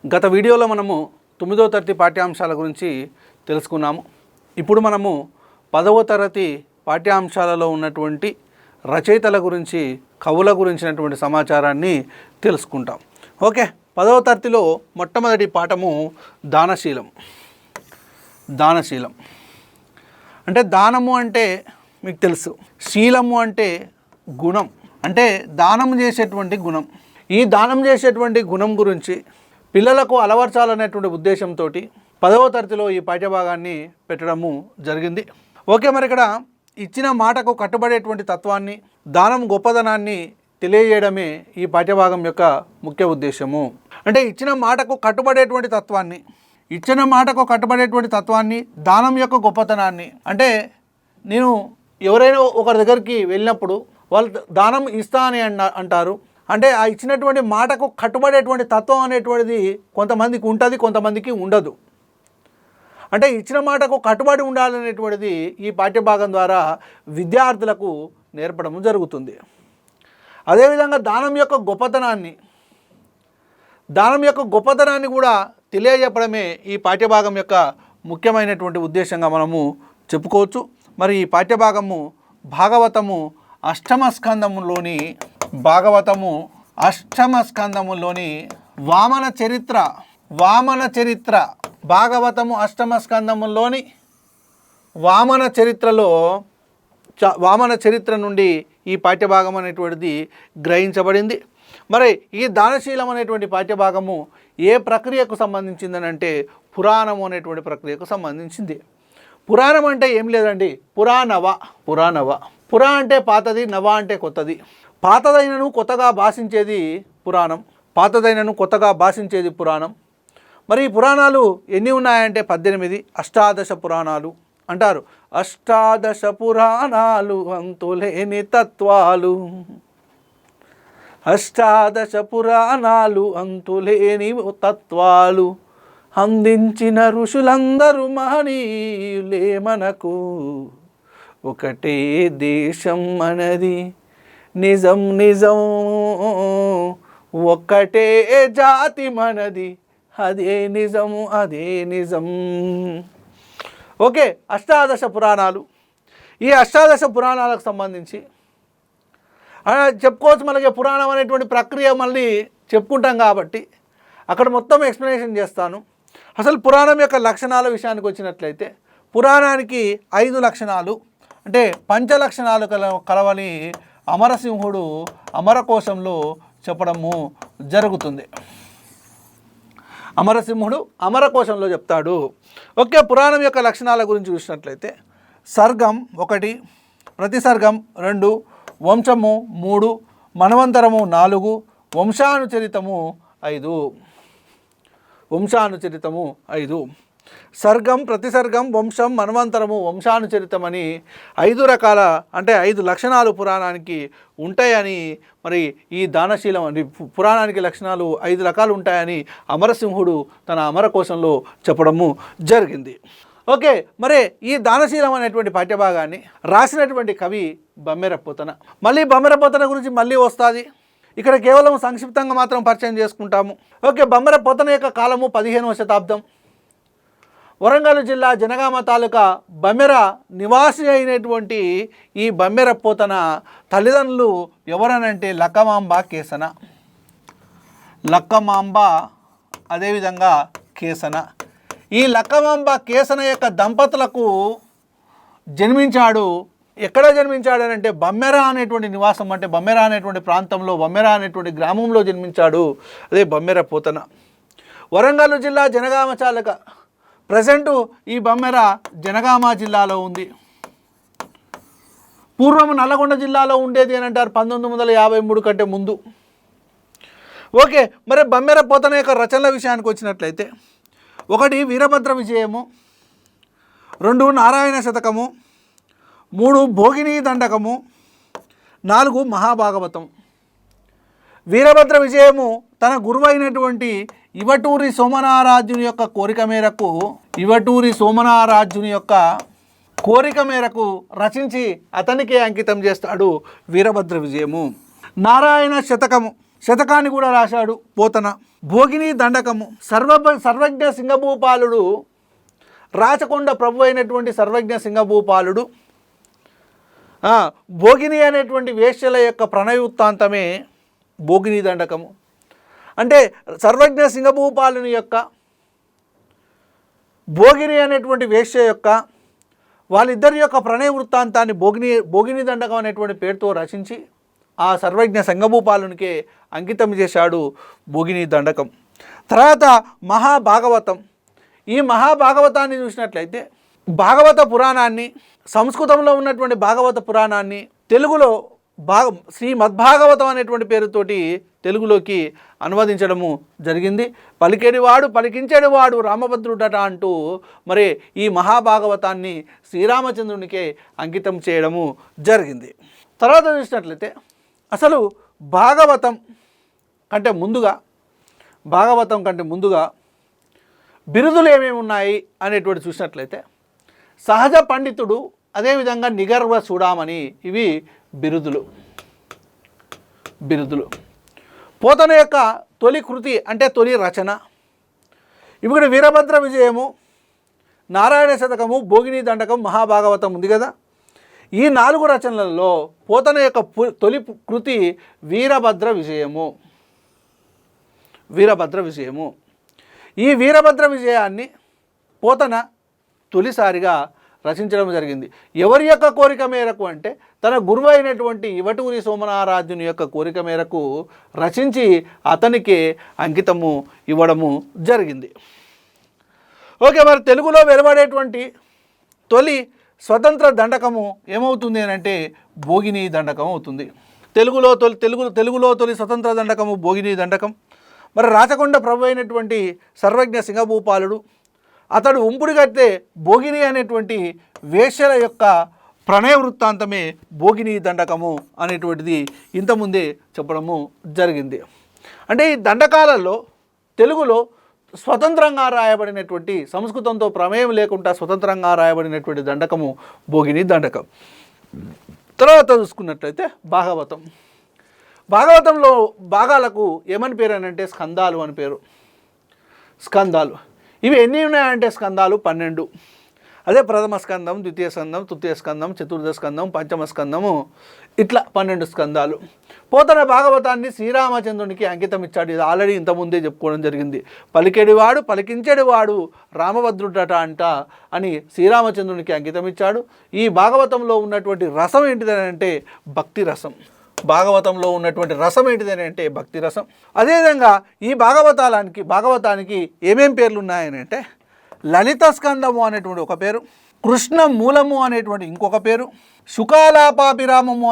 గత వీడియోలో మనము 9వ తరగతి పాఠ్యాంశాల గురించి తెలుసుకున్నాము. ఇప్పుడు మనము 10వ తరగతి పాఠ్యాంశాలలో ఉన్నటువంటి రచయితల గురించి, కవుల గురించినటువంటి సమాచారాన్ని తెలుసుకుంటాం. ఓకే, 10వ తరగతిలో మొట్టమొదటి పాఠము దానశీలం. దానశీలం అంటే దానము అంటే మీకు తెలుసు, శీలము అంటే గుణం, అంటే దానం చేసేటువంటి గుణం. ఈ దానం చేసేటువంటి గుణం గురించి పిల్లలకు అలవర్చాలనేటువంటి ఉద్దేశంతో 10వ తరగతిలో ఈ పాఠ్యభాగాన్ని పెట్టడము జరిగింది. ఓకే, మరి ఇక్కడ ఇచ్చిన మాటకు కట్టుబడేటువంటి తత్వాన్ని, దానం గొప్పదనాన్ని తెలియజేయడమే ఈ పాఠ్యభాగం యొక్క ముఖ్య ఉద్దేశము. అంటే ఇచ్చిన మాటకు కట్టుబడేటువంటి తత్వాన్ని, దానం యొక్క గొప్పతనాన్ని, అంటే నేను ఎవరైనా ఒకరి దగ్గరికి వెళ్ళినప్పుడు వాళ్ళు దానం ఇస్తా అని అంటారు. అంటే ఆ ఇచ్చినటువంటి మాటకు కట్టుబడేటువంటి తత్వం అనేటువంటిది కొంతమందికి ఉంటుంది, కొంతమందికి ఉండదు. అంటే ఇచ్చిన మాటకు కట్టుబడి ఉండాలనేటువంటిది ఈ పాఠ్యభాగం ద్వారా విద్యార్థులకు నేర్పడం జరుగుతుంది. అదేవిధంగా దానం యొక్క గొప్పతనాన్ని కూడా తెలియజెప్పడమే ఈ పాఠ్యభాగం యొక్క ముఖ్యమైనటువంటి ఉద్దేశంగా మనము చెప్పుకోవచ్చు. మరి ఈ పాఠ్యభాగము భాగవతము అష్టమ స్కందములోని వామన చరిత్ర భాగవతము అష్టమ స్కందములోని వామన చరిత్ర నుండి ఈ పాఠ్యభాగం అనేటువంటిది గ్రహించబడింది. మరి ఈ దానశీలం అనేటువంటి పాఠ్యభాగము ఏ ప్రక్రియకు సంబంధించిందని అంటే పురాణము అనేటువంటి ప్రక్రియకు సంబంధించింది. పురాణం అంటే ఏం లేదండి, పురాణవ. పురా అంటే పాతది, నవ అంటే కొత్తది. పాతదైనను కొత్తగా భాషించేది పురాణం. మరి ఈ పురాణాలు ఎన్ని ఉన్నాయంటే 18. అష్టాదశ పురాణాలు అంటారు. అష్టాదశ పురాణాలు అంతులేని తత్వాలు, అష్టాదశ పురాణాలు అంతులేని తత్వాలు అందించిన ఋషులందరూ మహనీయులే మనకు. ఒకటే దేశం మనది, నిజం నిజం, ఒక్కటే జాతి మనది, అదే నిజము అదే నిజం. ఓకే, అష్టాదశ పురాణాలు. ఈ అష్టాదశ పురాణాలకు సంబంధించి చెప్పుకోవచ్చు. మనకి పురాణం అనేటువంటి ప్రక్రియ మళ్ళీ చెప్పుకుంటాం కాబట్టి అక్కడ మొత్తం ఎక్స్ప్లెనేషన్ చేస్తాను. అసలు పురాణం యొక్క లక్షణాల విషయానికి వచ్చినట్లయితే పురాణానికి 5 లక్షణాలు, అంటే పంచలక్షణాలు కలవని అమరసింహుడు అమరకోశంలో చెప్పడము జరుగుతుంది. అమరసింహుడు అమరకోశంలో చెప్తాడు. ఓకే, పురాణం యొక్క లక్షణాల గురించి చూసినట్లయితే సర్గం 1, ప్రతిసర్గం 2, వంశము 3, మన్వంతరము 4, వంశానుచరితము 5. సర్గం, ప్రతిసర్గం, వంశం, మన్వంతరము, వంశానుచరితం అని 5 రకాల, అంటే 5 లక్షణాలు పురాణానికి ఉంటాయని, మరి ఈ దానశీలం అని పురాణానికి లక్షణాలు 5 రకాలు ఉంటాయని అమరసింహుడు తన అమరకోశంలో చెప్పడము జరిగింది. ఓకే, మరి ఈ దానశీలం అనేటువంటి పాఠ్యభాగాన్ని రాసినటువంటి కవి బమ్మెర పోతన. మళ్ళీ బమ్మెర పోతన గురించి మళ్ళీ వస్తుంది, ఇక్కడ కేవలం సంక్షిప్తంగా మాత్రం పరిచయం చేసుకుంటాము. ఓకే, బమ్మెర పోతన యొక్క కాలము 15వ శతాబ్దం. వరంగల్ జిల్లా జనగామ తాలూకా బమ్మెర నివాసి అయినటువంటి ఈ బమ్మెర పోతన తల్లిదండ్రులు ఎవరనంటే లక్కమాంబ, అదేవిధంగా కేసన. ఈ లక్కమాంబ కేసన యొక్క దంపతులకు జన్మించాడు. ఎక్కడ జన్మించాడనంటే బమ్మెర అనేటువంటి నివాసం, అంటే బమ్మెర అనేటువంటి ప్రాంతంలో, బమ్మెర అనేటువంటి గ్రామంలో జన్మించాడు. అదే బమ్మెర పోతన. వరంగల్ జిల్లా జనగామ తాలూకా, ప్రజెంటు ఈ బమ్మెర జనగామ జిల్లాలో ఉంది. పూర్వం నల్లగొండ జిల్లాలో ఉండేది అని అంటారు 1953 కంటే ముందు. ఓకే, మరి బమ్మెర పోతన యొక్క రచనల విషయానికి వచ్చినట్లయితే 1 వీరభద్ర విజయము, 2 నారాయణ శతకము, 3 భోగిని దండకము, 4 మహాభాగవతం. వీరభద్ర విజయము తన గురువైనటువంటి ఇవటూరి సోమనారాజుని యొక్క కోరిక మేరకు రచించి అతనికే అంకితం చేస్తాడు వీరభద్ర విజయము. నారాయణ శతకము శతకాన్ని కూడా రాశాడు పోతన. భోగిని దండకము సర్వజ్ఞ సింగభూపాలుడు, రాచకొండ ప్రభు అయినటువంటి సర్వజ్ఞ సింగభూపాలుడు భోగిని అనేటువంటి వేశ్యల యొక్క ప్రణయవృత్తాంతమే భోగిని దండకము. అంటే సర్వజ్ఞ సింగభూపాలుని యొక్క భోగిని అనేటువంటి వేశ్య యొక్క వాళ్ళిద్దరి యొక్క ప్రణయ వృత్తాంతాన్ని భోగిని దండకం అనేటువంటి పేరుతో రచించి ఆ సర్వజ్ఞ సింగభూపాలునికే అంకితం చేశాడు భోగిని దండకం. తర్వాత మహాభాగవతం. ఈ మహాభాగవతాన్ని చూసినట్లయితే భాగవత పురాణాన్ని, సంస్కృతంలో ఉన్నటువంటి భాగవత పురాణాన్ని తెలుగులో శ్రీమద్భాగవతం అనేటువంటి పేరుతోటి తెలుగులోకి అనువదించడము జరిగింది. పలికేడివాడు పలికించేడివాడు రామభద్రుడట అంటూ మరి ఈ మహాభాగవతాన్ని శ్రీరామచంద్రునికే అంకితం చేయడము జరిగింది. తర్వాత చూసినట్లయితే అసలు భాగవతం కంటే ముందుగా బిరుదులు ఏమేమి ఉన్నాయి అనేటువంటి చూసినట్లయితే సహజ పండితుడు, అదేవిధంగా నిగర్వ చూడామని, ఇవి బిరుదులు. పోతన యొక్క తొలి కృతి అంటే తొలి రచన. ఇప్పుడు వీరభద్ర విజయము, నారాయణ శతకము, భోగిని దండకం, మహాభాగవతం ఉంది కదా. ఈ 4 రచనలలో పోతన యొక్క తొలి కృతి వీరభద్ర విజయము. ఈ వీరభద్ర విజయాన్ని పోతన తొలిసారిగా రచించడం జరిగింది. ఎవరి యొక్క కోరిక మేరకు అంటే తన గురువు అయినటువంటి ఇవటూరి సోమనారాధ్యుని యొక్క కోరిక మేరకు రచించి అతనికి అంకితము ఇవ్వడము జరిగింది. ఓకే, మరి తెలుగులో వెలువడేటువంటి తొలి స్వతంత్ర దండకము ఏమవుతుంది అని అంటే భోగిని దండకం అవుతుంది. తెలుగులో తొలి స్వతంత్ర దండకము భోగిని దండకం. మరి రాచకొండ ప్రభు అయినటువంటి సర్వజ్ఞ సింగభూపాలుడు, అతడు ఉంపుడు కడితే భోగిని అనేటువంటి వేశ్యల యొక్క ప్రణయ వృత్తాంతమే భోగిని దండకము అనేటువంటిది ఇంతకుముందే చెప్పడము జరిగింది. అంటే ఈ దండకాలలో తెలుగులో స్వతంత్రంగా రాయబడినటువంటి, సంస్కృతంతో ప్రమేయం లేకుండా స్వతంత్రంగా రాయబడినటువంటి దండకము భోగిని దండకం. తర్వాత చూసుకున్నట్లయితే భాగవతంలో భాగాలకు ఏమని పేరు అని అంటే స్కందాలు అని పేరు. స్కందాలు ఇవి ఎన్ని ఉన్నాయంటే స్కందాలు 12. అదే ప్రథమ స్కందం, ద్వితీయ స్కందం, తృతీయ స్కందం, చతుర్థ స్కందం, పంచమ స్కందము, ఇట్లా 12 స్కందాలు. పోతన భాగవతాన్ని శ్రీరామచంద్రునికి అంకితం ఇచ్చాడు. ఇది ఆల్రెడీ ఇంతకుముందే చెప్పుకోవడం జరిగింది. పలికేడివాడు పలికించేడివాడు రామభద్రుడట అంట అని శ్రీరామచంద్రునికి అంకితం ఇచ్చాడు. ఈ భాగవతంలో ఉన్నటువంటి రసం ఏంటిదని అంటే భక్తి రసం. భక్తి రసం. అదేవిధంగా ఈ భాగవతానికి ఏమేం పేర్లు ఉన్నాయని అంటే లలిత స్కందము అనేటువంటి ఒక పేరు, కృష్ణ మూలము అనేటువంటి ఇంకొక పేరు, శుకాలాపాభిరామము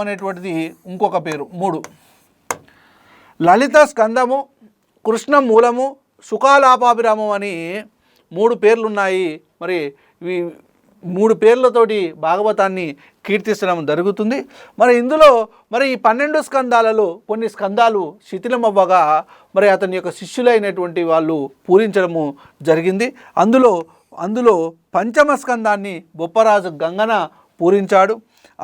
అనేటువంటిది ఇంకొక పేరు. 3 లలిత స్కందము, కృష్ణ మూలము, శుకాలాపాభిరామం అని 3 పేర్లు ఉన్నాయి. మరి ఇవి 3 పేర్లతోటి భాగవతాన్ని కీర్తించడం జరుగుతుంది. మరి ఇందులో మరి ఈ 12 స్కందాలలో కొన్ని స్కందాలు శిథిలమవ్వగా మరి అతని యొక్క శిష్యులైనటువంటి వాళ్ళు పూరించడము జరిగింది. అందులో పంచమ స్కందాన్ని బొప్పరాజు గంగన పూరించాడు.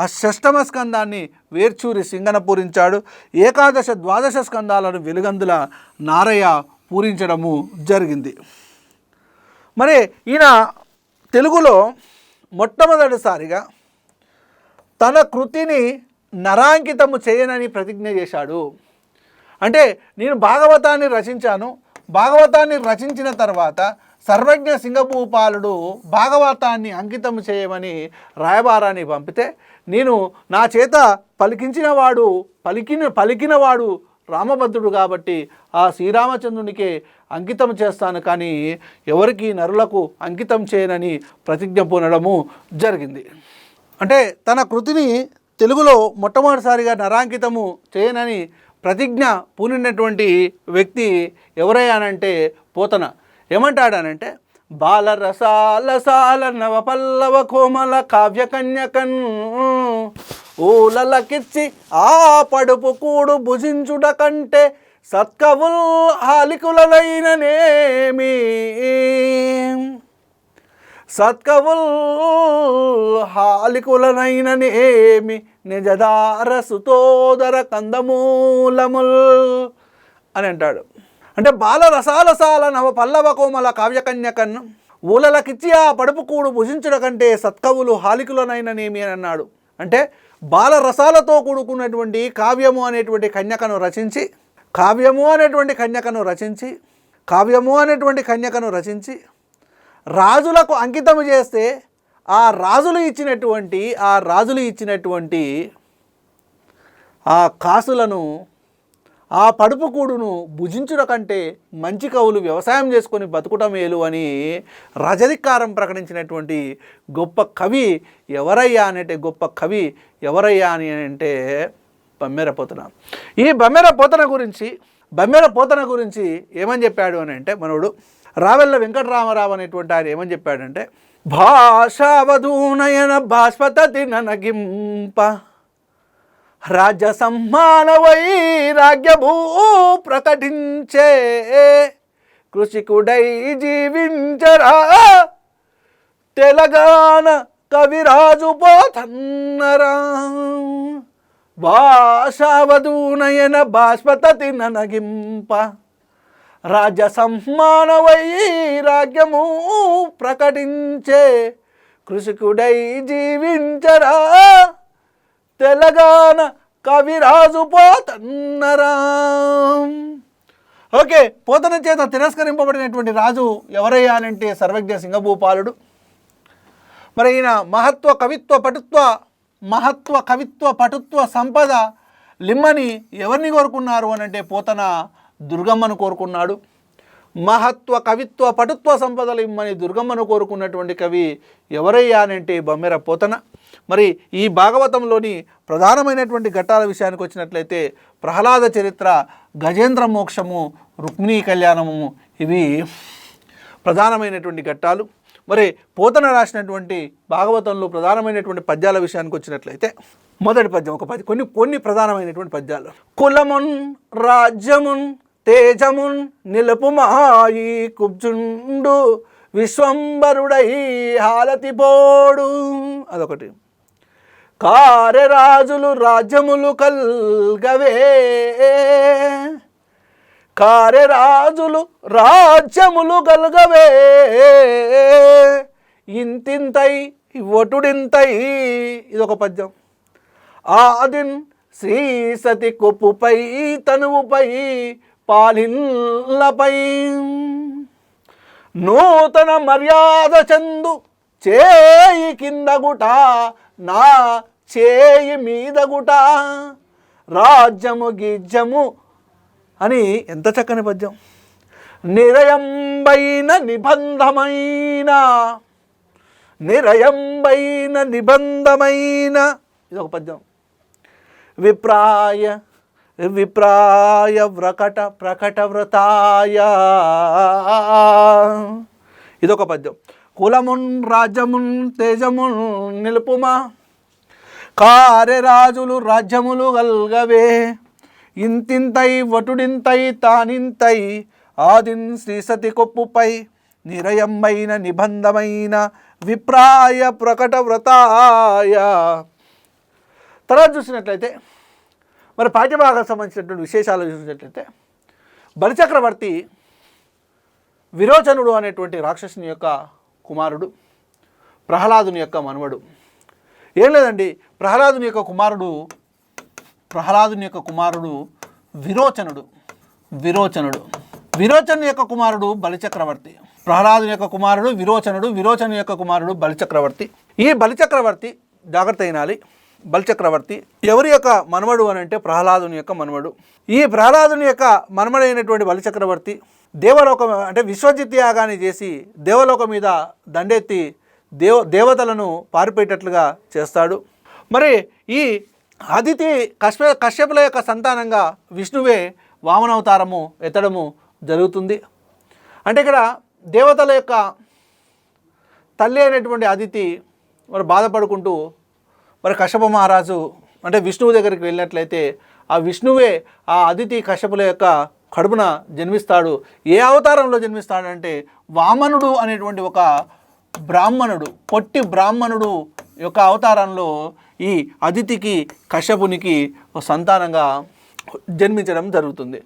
ఆ షష్టమ స్కందాన్ని వేర్చూరి సింగన పూరించాడు. ఏకాదశ ద్వాదశ స్కందాలను వెలుగందుల నారయ్య పూరించడము జరిగింది. మరి ఈయన తెలుగులో మొట్టమొదటిసారిగా తన కృతిని నరాంకితము చేయనని ప్రతిజ్ఞ చేశాడు. అంటే నేను భాగవతాన్ని రచించిన తర్వాత సర్వజ్ఞ సింగభూపాలుడు భాగవతాన్ని అంకితం చేయమని రాయబారాన్ని పంపితే నేను నా చేత పలికినవాడు రామభద్రుడు కాబట్టి ఆ శ్రీరామచంద్రునికే అంకితం చేస్తాను, కానీ ఎవరికి నరులకు అంకితం చేయనని ప్రతిజ్ఞ పూనడము జరిగింది. అంటే తన కృతిని తెలుగులో మొట్టమొదటిసారిగా నరాంకితము చేయనని ప్రతిజ్ఞ పూనినటువంటి వ్యక్తి ఎవరయ్యానంటే పోతన. ఏమంటాడనంటే బాలరసాల నవపల్లవ కోమల కావ్యకన్యకన్ ఊలలకిచ్చి ఆ పడుపు కూడు భుజించుట కంటే సత్కవుల్ హాలికులైననేమి నిజదార సుతోదర కందమూలముల్ అని అంటాడు. అంటే బాల రసాలసాల నవ పల్లవ కోమల కావ్యకన్యకన్ ఊలలకిచ్చి ఆ పడుపు కూడు భుజించుట కంటే సత్కవులు హాలికులనైననేమి అని అన్నాడు. అంటే బాల రసాలతో కూడుకున్నటువంటి కావ్యము అనేటువంటి కన్యకను రచించి రాజులకు అంకితము చేస్తే ఆ రాజులు ఇచ్చినటువంటి ఆ కాసులను ఆ పడుపు కూడును భుజించుట కంటే మంచి కవులు వ్యవసాయం చేసుకొని బతుకుట మేలు అని రజధికారం ప్రకటించినటువంటి గొప్ప కవి ఎవరయ్యా అని అంటే బమ్మెర పోతన. ఈ బమ్మెర పోతన గురించి ఏమని చెప్పాడు అని అంటే మనోడు రావెల్ల వెంకటరామరావు అనేటువంటి ఆయన ఏమని చెప్పాడంటే, భాషావధూనయన భాస్పతతి ననగింప రాజ్య సమ్మాన వైరాగ్యభూ ప్రకటించే కృషికుడై జీవించరా తెలంగాణ కవిరాజు పోతన్నరా. భాషావధూనయన భాస్పతతి ననగింప రాజ్య సమ్మాన వైరాగ్యము ప్రకటించే కృషికుడై జీవించరా తెలంగాణ కవిరాజు పోతన్నరా. ఓకే, పోతన చేత తిరస్కరింపబడినటువంటి రాజు ఎవరయ్యా అనంటే సర్వజ్ఞ సింగభూపాలుడు. మరి ఈయన మహత్వ కవిత్వ పటుత్వ సంపద లిమ్మని ఎవరిని కోరుకున్నారు అనంటే పోతన దుర్గమ్మను కోరుకున్నాడు. మహత్వ కవిత్వ పటుత్వ సంపదలు ఇమ్మని దుర్గమ్మను కోరుకున్నటువంటి కవి ఎవరయ్యా అనంటే బమ్మెర పోతన. మరి ఈ భాగవతంలోని ప్రధానమైనటువంటి ఘట్టాల విషయానికి వచ్చినట్లయితే ప్రహ్లాద చరిత్ర, గజేంద్ర మోక్షము, రుక్మిణీ కళ్యాణము ఇవి ప్రధానమైనటువంటి ఘట్టాలు. మరి పోతన రాసినటువంటి భాగవతంలో ప్రధానమైనటువంటి పద్యాల విషయానికి వచ్చినట్లయితే మొదటి పద్యం కొన్ని ప్రధానమైనటువంటి పద్యాలు. కులమున్ రాజ్యమున్ తేజమున్ నిలుపుమాయి కుబ్జుండు విశ్వంబరుడై హాలతిపోడు, అదొకటి. కారెరాజులు రాజ్యములు కల్గవే ఇంతింతై ఒటుడింతై, ఇదొక పద్యం. ఆదిన్ శ్రీ సతి కొప్పుపై తనువుపై పాలిన్లపై నూతన మర్యాద చందు చేయి కిందగుట నా చేయి మీదగుట రాజ్యము గిజ్జము అని ఎంత చక్కని పద్యం. నిరయంబైన నిబంధమైన ఇదొక పద్యం. విప్రాయ ప్రకట వ్రతాయ, ఇదొక పద్యం. కులమున్ రాజ్యమున్ తేజమున్ నిలుపుమా కారెరాజులు రాజ్యములు గల్గవే ఇంతింతై వటుడింతై తానింతై ఆదిన్ శ్రీసతి కొప్పుపై నిరయమైన నిబంధమైన విప్రాయ ప్రకట వ్రతాయ. తర్వాత చూసినట్లయితే మరి పాఠ్యభాగాలకు సంబంధించినటువంటి విశేషాలు చూసినట్లయితే బలిచక్రవర్తి విరోచనుడు అనేటువంటి రాక్షసుని యొక్క కుమారుడు, ప్రహ్లాదుని యొక్క మనవడు. ఏం లేదండి, ప్రహ్లాదుని యొక్క కుమారుడు విరోచనుడు. విరోచను యొక్క కుమారుడు బలిచక్రవర్తి. ప్రహ్లాదుని యొక్క కుమారుడు విరోచను యొక్క కుమారుడు బలిచక్రవర్తి. ఈ బలిచక్రవర్తి జాగ్రత్త అయినాలి. బలిచక్రవర్తి ఎవరి యొక్క మనవడు అని అంటే ప్రహ్లాదుని యొక్క మనవడు. ఈ ప్రహ్లాదుని యొక్క మనవడైనటువంటి బలిచక్రవర్తి దేవలోకం అంటే విశ్వజిత్ యాగాన్ని చేసి దేవలోకం మీద దండెత్తి దేవతలను పారిపోయేటట్లుగా చేస్తాడు. మరి ఈ అదితి కశ్యపుల యొక్క సంతానంగా విష్ణువే వామనావతారము ఎత్తడము జరుగుతుంది. అంటే ఇక్కడ దేవతల యొక్క తల్లి అయినటువంటి అదితి మరి బాధపడుకుంటూ మరి కశ్యప మహారాజు అంటే విష్ణువు దగ్గరికి వెళ్ళినట్లయితే ఆ విష్ణువే ఆ అదితి కశ్యపుల యొక్క కడుపున జన్మిస్తాడు. ఏ అవతారంలో జన్మిస్తాడంటే వామనుడు అనేటువంటి ఒక బ్రాహ్మణుడు, పొట్టి బ్రాహ్మణుడు యొక్క అవతారంలో ఈ అదితికి కశ్యపునికి సంతానంగా జన్మించడం జరుగుతుంది.